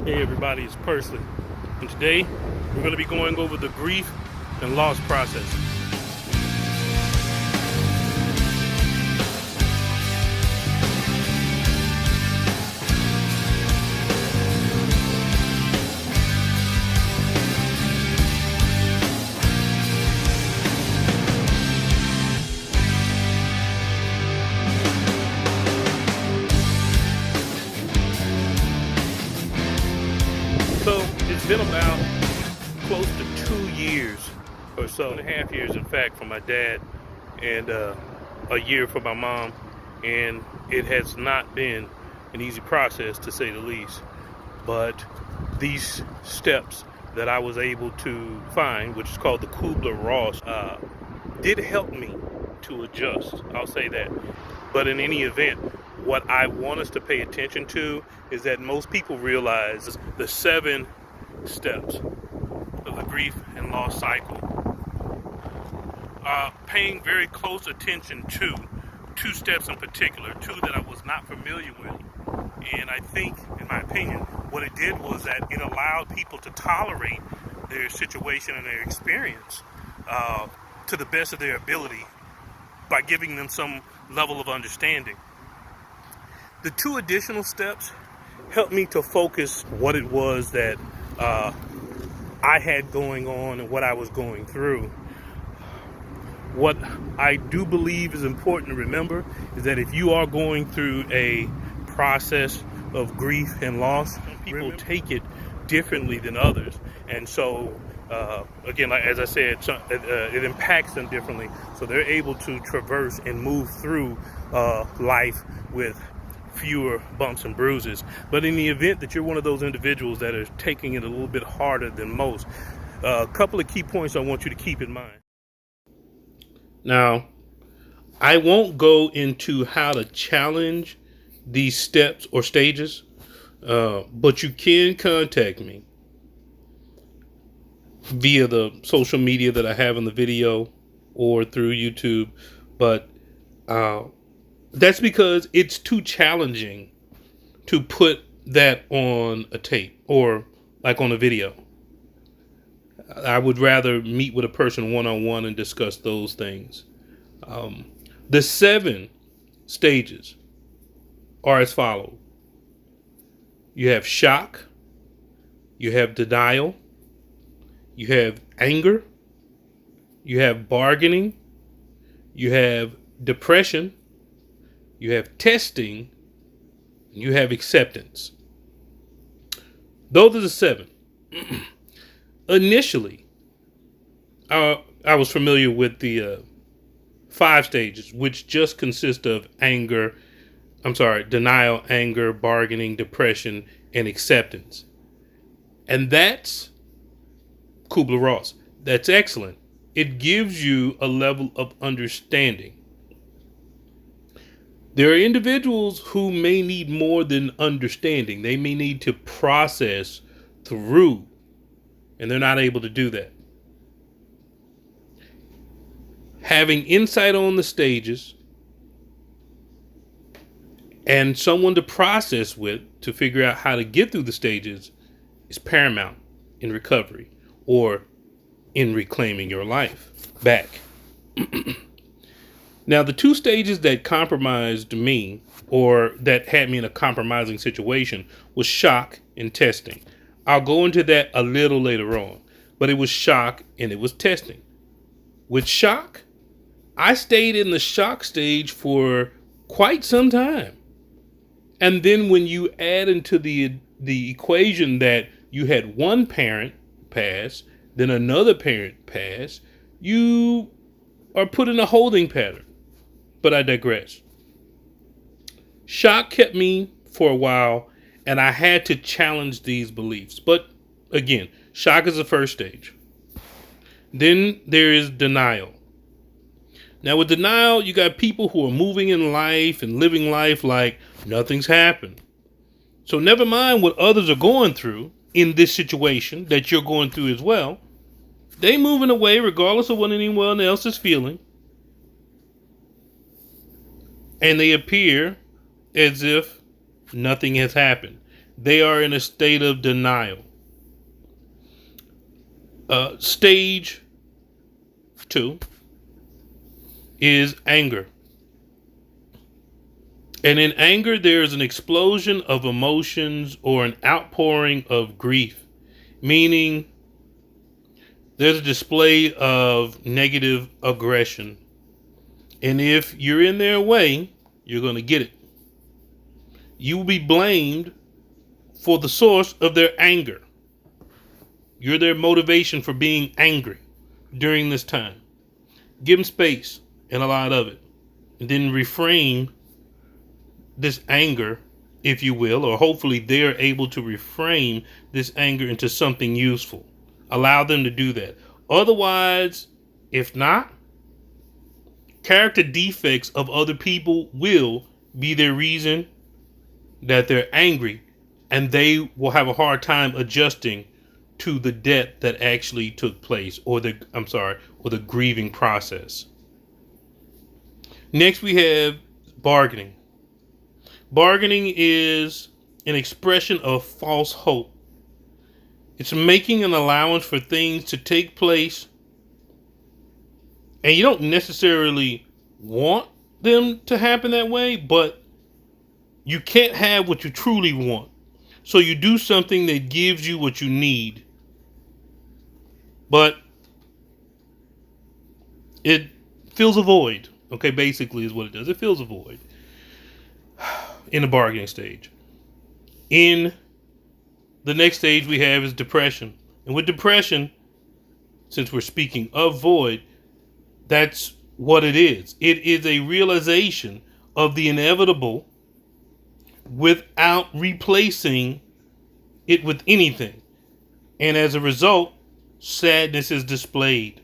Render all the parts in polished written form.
Hey everybody, it's Persley, and today we're going to be going over the grief and loss process. So it's been about close to 2 years or so, 2.5 years in fact, for my dad, and a year for my mom, and it has not been an easy process, to say the least. But these steps that I was able to find, which is called the Kubler-Ross, did help me to adjust. I'll say that. But in any event, what I want us to pay attention to is that most people realize the 7 steps of the grief and loss cycle. Paying very close attention to 2 steps in particular, 2 that I was not familiar with. And I think, in my opinion, what it did was that it allowed people to tolerate their situation and their experience to the best of their ability by giving them some level of understanding. The 2 additional steps helped me to focus what it was that I had going on and what I was going through. What I do believe is important to remember is that if you are going through a process of grief and loss, people take it differently than others. And so, again, like, as I said, it impacts them differently. So they're able to traverse and move through life with fewer bumps and bruises. But in the event that you're one of those individuals that are taking it a little bit harder than most, a couple of key points I want you to keep in mind. Now, I won't go into how to challenge these steps or stages, but you can contact me via the social media that I have in the video or through YouTube. But that's because it's too challenging to put that on a tape or like on a video. I would rather meet with a person one-on-one and discuss those things. The 7 stages are as follows. You have shock, you have denial, you have anger, you have bargaining, you have depression, you have testing, and you have acceptance. Those are the 7. Initially, I was familiar with the 5 stages, which just consist of denial, anger, bargaining, depression, and acceptance. And that's Kubler-Ross. That's excellent. It gives you a level of understanding. There are individuals who may need more than understanding. They may need to process through, and they're not able to do that. Having insight on the stages and someone to process with to figure out how to get through the stages is paramount in recovery or in reclaiming your life back. Now, the 2 stages that compromised me or that had me in a compromising situation was shock and testing. I'll go into that a little later on, but it was shock and it was testing. With shock, I stayed in the shock stage for quite some time. And then when you add into the equation that you had one parent pass, then another parent pass, you are put in a holding pattern. But I digress. Shock kept me for a while, and I had to challenge these beliefs. But again, shock is the first stage. Then there is denial. Now with denial, you got people who are moving in life and living life like nothing's happened. So never mind what others are going through in this situation that you're going through as well. They moving away regardless of what anyone else is feeling. And they appear as if nothing has happened. They are in a state of denial. Stage 2 is anger. And in anger, there is an explosion of emotions or an outpouring of grief, meaning there's a display of negative aggression. And if you're in their way, you're going to get it. You will be blamed for the source of their anger. You're their motivation for being angry during this time. Give them space and a lot of it. And then reframe this anger, if you will, or hopefully they're able to reframe this anger into something useful. Allow them to do that. Otherwise, if not, character defects of other people will be their reason that they're angry, and they will have a hard time adjusting to the death that actually took place, or the grieving process. Next, we have bargaining. Bargaining is an expression of false hope. It's making an allowance for things to take place, and you don't necessarily want them to happen that way, but you can't have what you truly want. So you do something that gives you what you need, but it fills a void. Okay, basically is what it does. It fills a void in the bargaining stage. In the next stage we have is depression. And with depression, since we're speaking of void, that's what it is. It is a realization of the inevitable without replacing it with anything. And as a result, sadness is displayed.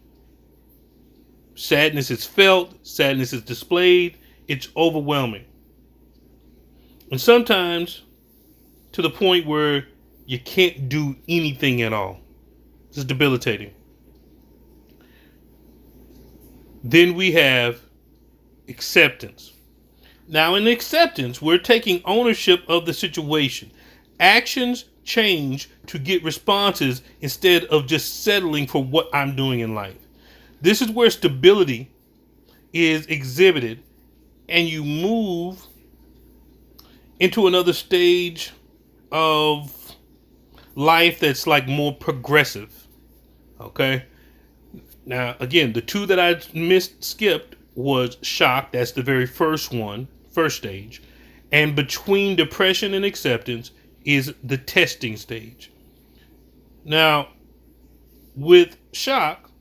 Sadness is felt, sadness is displayed, it's overwhelming. And sometimes to the point where you can't do anything at all. It's debilitating. Then we have acceptance. Now, in acceptance, we're taking ownership of the situation. Actions change to get responses instead of just settling for what I'm doing in life. This is where stability is exhibited, and you move into another stage of life that's like more progressive. Okay? Now, again, the two that I skipped was shock. That's the very first one, first stage. And between depression and acceptance is the testing stage. Now, with shock,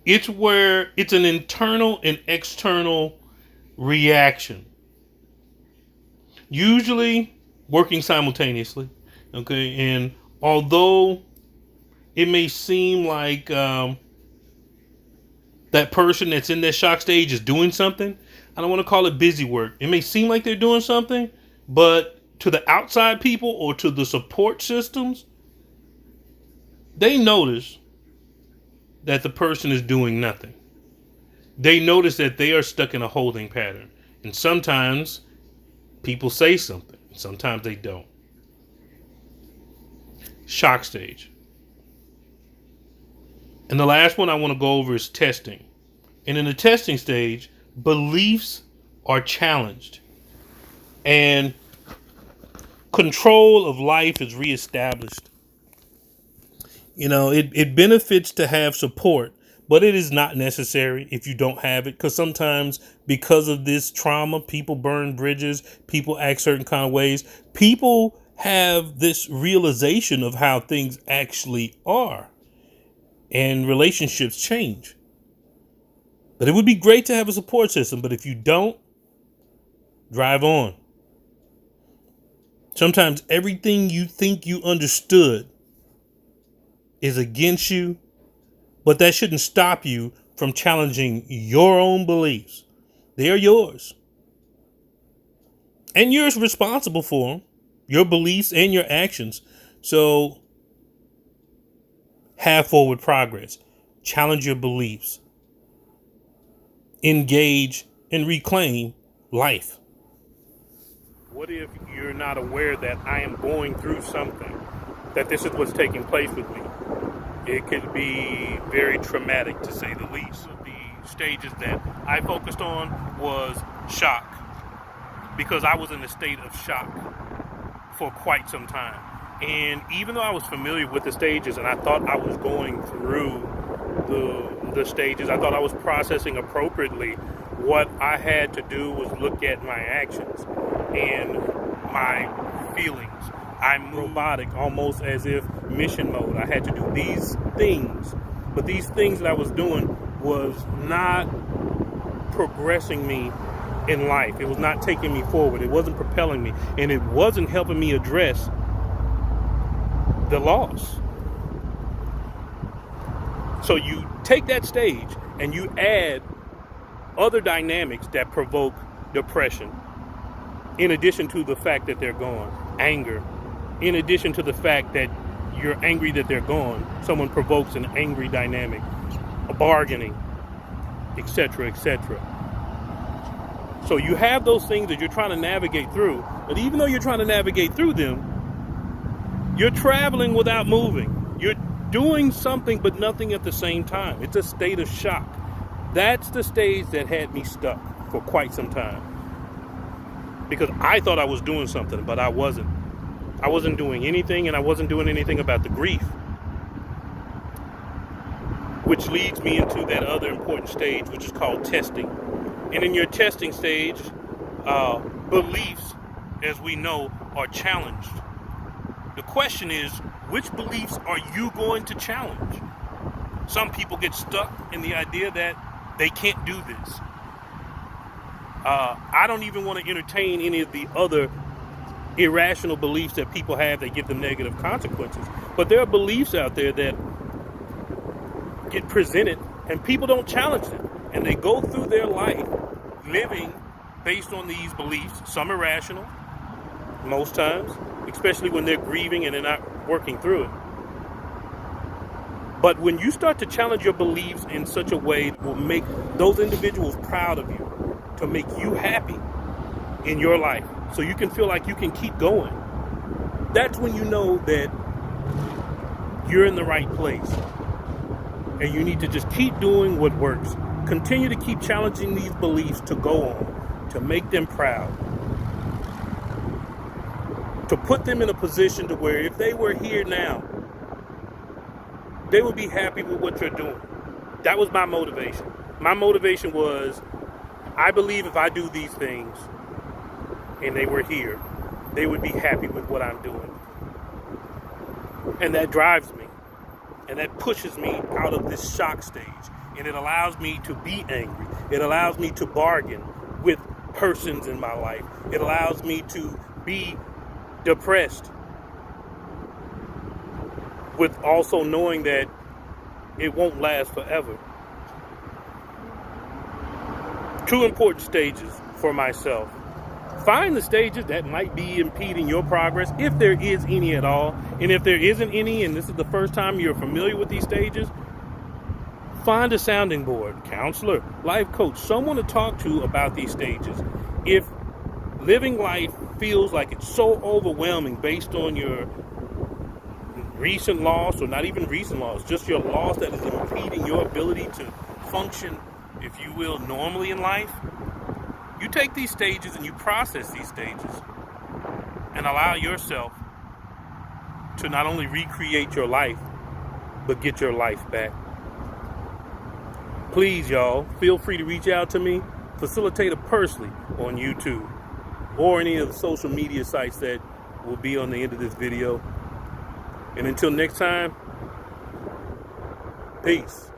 it's where it's an internal and external reaction, usually working simultaneously. Okay, and although it may seem like that person that's in that shock stage is doing something, I don't want to call it busy work. It may seem like they're doing something, but to the outside people or to the support systems, they notice that the person is doing nothing. They notice that they are stuck in a holding pattern. And sometimes people say something, sometimes they don't. Shock stage. And the last one I want to go over is testing. And in the testing stage, beliefs are challenged, and control of life is reestablished. You know, it benefits to have support, but it is not necessary if you don't have it. Because sometimes, because of this trauma, people burn bridges, people act certain kind of ways. People have this realization of how things actually are, and relationships change. But it would be great to have a support system. But if you don't, drive on. Sometimes everything you think you understood is against you, but that shouldn't stop you from challenging your own beliefs. They are yours. And you're responsible for them, your beliefs and your actions. So have forward progress. Challenge your beliefs. Engage and reclaim life. What if you're not aware that I am going through something, that this is what's taking place with me? It could be very traumatic, to say the least. The stages that I focused on was shock, because I was in a state of shock for quite some time. And even though I was familiar with the stages and I thought I was going through the stages, I thought I was processing appropriately, what I had to do was look at my actions and my feelings. I'm robotic, almost as if mission mode. I had to do these things, but these things that I was doing was not progressing me in life. It was not taking me forward. It wasn't propelling me, and it wasn't helping me address the loss. So you take that stage and you add other dynamics that provoke depression, in addition to the fact that they're gone. Anger, in addition to the fact that you're angry that they're gone. Someone provokes an angry dynamic, a bargaining, etc., etc. So you have those things that you're trying to navigate through, but even though you're trying to navigate through them, you're traveling without moving. You're doing something but nothing at the same time. It's a state of shock. That's the stage that had me stuck for quite some time, because I thought I was doing something, but I wasn't. I wasn't doing anything, and I wasn't doing anything about the grief, which leads me into that other important stage, which is called testing. And in your testing stage, beliefs, as we know, are challenged. The question is, which beliefs are you going to challenge? Some people get stuck in the idea that they can't do this. I don't even want to entertain any of the other irrational beliefs that people have that give them negative consequences. But there are beliefs out there that get presented and people don't challenge them. And they go through their life living based on these beliefs, some irrational, most times, especially when they're grieving and they're not working through it. But when you start to challenge your beliefs in such a way that will make those individuals proud of you, to make you happy in your life, so you can feel like you can keep going, that's when you know that you're in the right place. And you need to just keep doing what works. Continue to keep challenging these beliefs to go on, to make them proud, to put them in a position to where if they were here now, they would be happy with what you're doing. That was my motivation. My motivation was, I believe if I do these things and they were here, they would be happy with what I'm doing. And that drives me. And that pushes me out of this shock stage. And it allows me to be angry. It allows me to bargain with persons in my life. It allows me to be depressed, with also knowing that it won't last forever. Two important stages for myself. Find the stages that might be impeding your progress, if there is any at all. And if there isn't any, and this is the first time you're familiar with these stages, find a sounding board, counselor, life coach, someone to talk to about these stages. If living life feels like it's so overwhelming based on your recent loss, or not even recent loss, just your loss that is impeding your ability to function, if you will, normally in life, you take these stages and you process these stages and allow yourself to not only recreate your life, but get your life back. Please, y'all, feel free to reach out to me, Facilitator personally, on YouTube or any of the social media sites that will be on the end of this video. And until next time, peace.